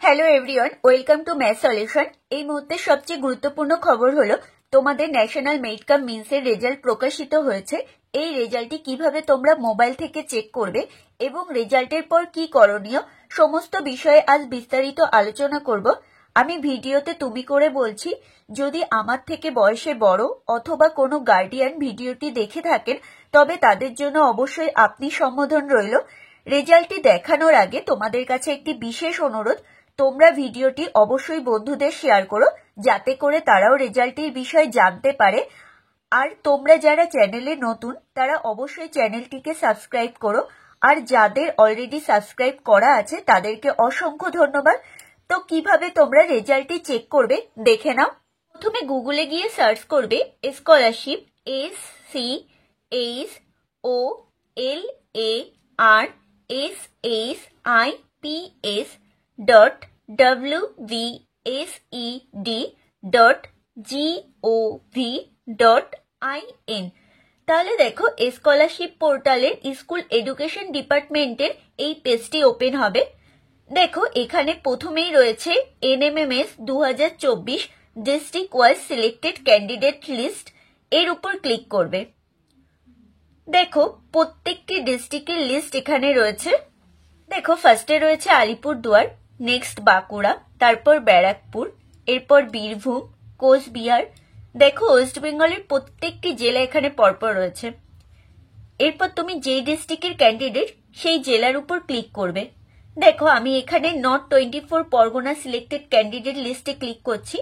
Hello everyone, welcome to math solution. এই মুহূর্তে সবচেয়ে গুরুত্বপূর্ণ খবর হলো তোমাদের ন্যাশনাল মেরিট কাম মিন্সের রেজাল্ট প্রকাশিত হয়েছে। এই রেজাল্টটি কিভাবে তোমরা মোবাইল থেকে চেক করবে এবং রেজাল্টের পর কি করণীয়, সমস্ত বিষয়ে আজ বিস্তারিত আলোচনা করব। আমি ভিডিওতে তুমি করে বলছি, যদি আমার থেকে বয়সে বড় অথবা কোনো গার্ডিয়ান ভিডিওটি দেখে থাকেন তবে তাদের জন্য অবশ্যই আপনি সম্বোধন রইল। রেজাল্টটি দেখানোর আগে তোমাদের কাছে একটি বিশেষ অনুরোধ, তোমরা ভিডিওটি অবশ্যই বন্ধুদের শেয়ার করো যাতে করে তারাও রেজাল্টের বিষয়ে জানতে পারে। আর তোমরা যারা চ্যানেলে নতুন তারা অবশ্যই চ্যানেলটিকে সাবস্ক্রাইব করো, আর যাদের অলরেডি সাবস্ক্রাইব করা আছে তাদেরকে অসংখ্য ধন্যবাদ। তো কিভাবে তোমরা রেজাল্টটি চেক করবে দেখে নাও। প্রথমে গুগলে গিয়ে সার্চ করবে স্কলারশিপ, SCOLARSHIP তাহলে দেখো স্কলারশিপ পোর্টালের স্কুল এডুকেশন ডিপার্টমেন্টের এই পেজটি ওপেন হবে। দেখো এখানে প্রথমেই রয়েছে NMMS 2024 district wise selected candidate list, এর উপর ক্লিক করবে। দেখো প্রত্যেকটি ডিস্ট্রিক্টের লিস্ট এখানে রয়েছে। দেখো ফার্স্টে রয়েছে আলিপুরদুয়ার, নেক্সট বাঁকুড়া, তারপর ব্যারাকপুর, এরপর বীরভূম, কোচবিহার। দেখো ওয়েস্ট বেঙ্গলের প্রত্যেকটি জেলা এখানে পরপর রয়েছে। এরপর তুমি যেই ডিস্ট্রিক্টের ক্যান্ডিডেট সেই জেলার উপর ক্লিক করবে। দেখো আমি এখানে নর্থ 24 পরগনা সিলেক্টেড ক্যান্ডিডেট লিস্টে ক্লিক করছি।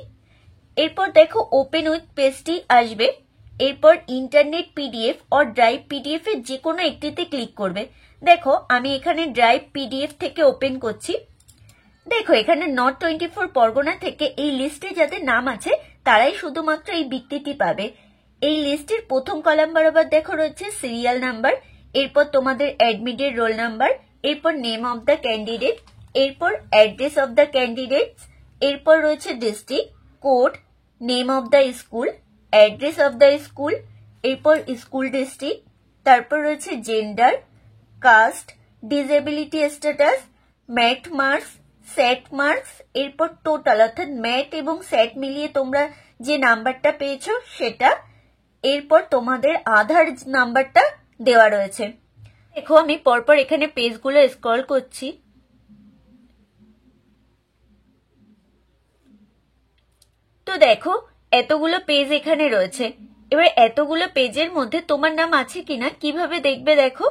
এরপর দেখো ওপেন উইথ পেজটি আসবে। এরপর internet PDF or drive PDF এর যে কোনো একটিতে ক্লিক করবে। দেখো আমি এখানে ড্রাইভ পিডিএফ থেকে ওপেন করছি। দেখো এখানে নর্থ 24 পরগনা থেকে এই লিস্টে যাদের নাম আছে তারাই শুধুমাত্র এই বৃত্তিটি পাবে। এই লিস্টের প্রথম কলাম বরাবর দেখো রয়েছে সিরিয়াল নাম্বার, এরপর তোমাদের অ্যাডমিটেড রোল নাম্বার, এরপর নেম অফ দ্য ক্যান্ডিডেট, এরপর অ্যাড্রেস অফ দ্য ক্যান্ডিডেটস, এরপর রয়েছে district, code, name of the school, address of the school, এরপর স্কুল ডিস্ট্রিক্ট, তারপর রয়েছে gender, caste, disability status, MAT marks, SAT marks, এরপর total অর্থাৎ MAT এবং সেট মিলিয়ে তোমরা যে নাম্বারটা পেয়েছো সেটা, এরপর তোমাদের আধার নাম্বারটা দেওয়া রয়েছে। দেখো আমি পরপর এখানে পেজগুলো স্ক্রল করছি। তো দেখো এতগুলো পেজ এখানে রয়েছে। এবার এতগুলো পেজের মধ্যে তোমার নাম আছে কিনা কিভাবে দেখবে, দেখো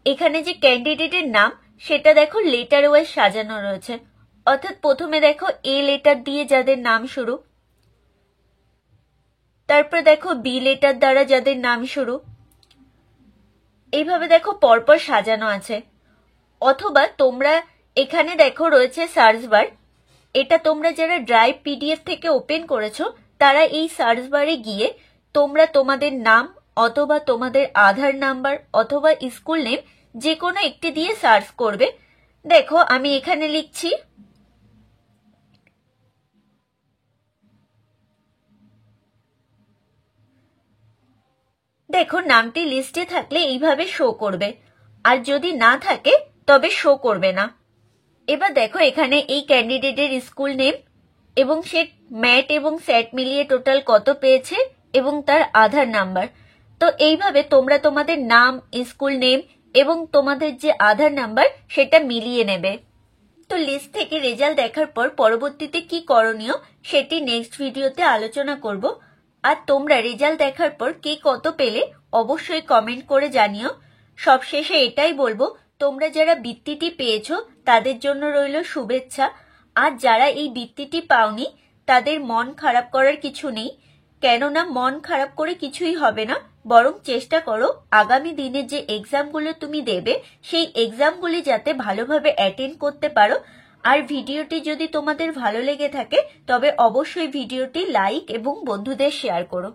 এখানে যে ক্যান্ডিডেটের নাম সেটা দেখো লেটার ওয়াইজ সাজানো রয়েছে। অর্থাৎ প্রথমে দেখো এ লেটার দিয়ে যাদের নাম শুরু, তারপর দেখো বি লেটার দ্বারা যাদের নাম শুরু, এইভাবে দেখো পরপর সাজানো আছে। অথবা তোমরা এখানে দেখো রয়েছে সার্চ বার, এটা তোমরা যারা ড্রাইভ পিডিএফ থেকে ওপেন করেছো তারা এই সার্চ বারে গিয়ে তোমরা তোমাদের নাম অথবা তোমাদের আধার নাম্বার অথবা স্কুল নেম যে কোনো একটি দিয়ে সার্চ করবে। দেখো আমি এখানে লিখছি দেখো নামটি লিস্টে থাকলে এইভাবে শো করবে, আর যদি না থাকে তবে শো করবে না। এবার দেখো এখানে এই ক্যান্ডিডেটের স্কুল নেম এবং সে ম্যাট এবং স্যাট মিলিয়ে টোটাল কত পেয়েছে এবং তার আধার নাম্বার। তো এইভাবে তোমরা তোমাদের নাম, স্কুল নেম এবং তোমাদের যে আধার নাম্বার সেটা মিলিয়ে নেবে। তো লিস্ট থেকে রেজাল্ট দেখার পর পরবর্তীতে কি করণীয় সেটি নেক্সট ভিডিওতে আলোচনা করব। আর তোমরা রেজাল্ট দেখার পর কে কত পেলে অবশ্যই কমেন্ট করে জানিও। সবশেষে এটাই বলবো, তোমরা যারা বৃত্তিটি পেয়েছো তাদের জন্য রইল শুভেচ্ছা। আর যারা এই বৃত্তিটি পাওনি তাদের মন খারাপ করার কিছু নেই, কেননা মন খারাপ করে কিছুই হবে না। বরং চেষ্টা করো আগামী দিনে যে এক্সামগুলো তুমি দেবে সেই এক্সামগুলি যাতে ভালোভাবে অ্যাটেন্ড করতে পারো। আর ভিডিওটি যদি তোমাদের ভালো লেগে থাকে তবে অবশ্যই ভিডিওটি লাইক এবং বন্ধুদের শেয়ার করো।